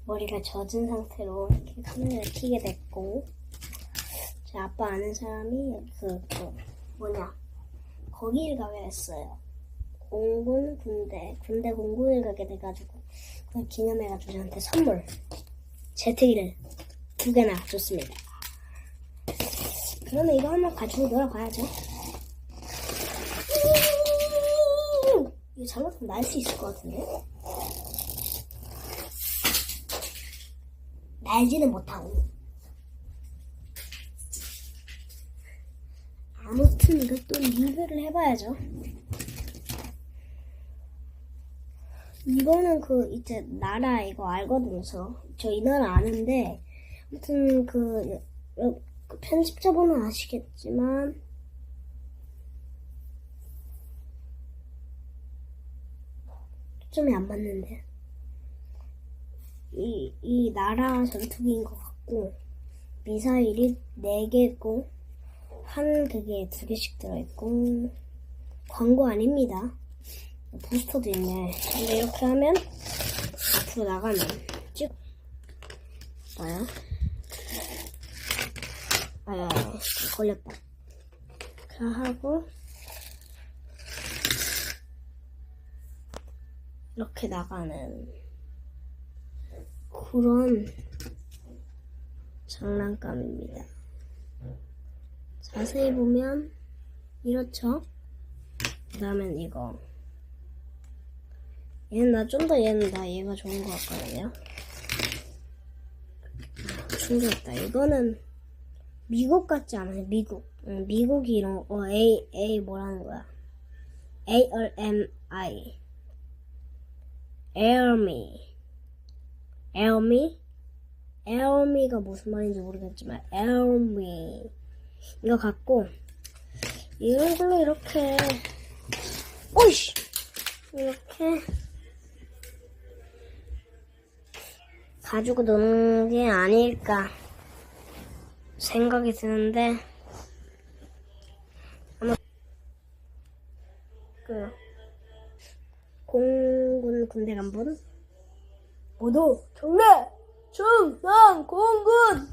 머리가 젖은 상태로 이렇게 카메라를 켜게 됐고, 제 아빠 아는 사람이 거기를 가게 됐어요. 공군 군대 공군을 가게 돼가지고 그걸 기념해가지고 저한테 선물 제트기를 2개나 줬습니다. 그러면 이거 한번 가지고 놀아봐야죠. 이거 잘못하면 날 수 있을 것 같은데? 날지는 못하고. 아무튼 이것도 리뷰를 해봐야죠. 이거는 이제 나라 이거 알거든요. 저 이 나라 아는데, 아무튼 편집자분은 아시겠지만, 초점이 안 맞는데. 이 나라 전투기인 것 같고, 미사일이 4개고, 그게 2개씩 들어있고, 광고 아닙니다. 부스터도 있네. 근데 이렇게 하면, 앞으로 나가면, 봐요. 걸렸다. 그렇게 하고, 이렇게 나가는, 그런 장난감입니다. 자세히 보면 이렇죠. 그 다음엔 이거 얘는 얘가 좋은 것 같거든요. 충격했다. 이거는 미국 같지 않아요? 미국이 이런 거 A 뭐라는 거야? ARMI 에어미가 무슨 말인지 모르겠지만 에어미 이거 갖고 이런 걸로 이렇게 이렇게 가지고 노는 게 아닐까 생각이 드는데 아마 공군 군대 간분 모두 경례 충성 공군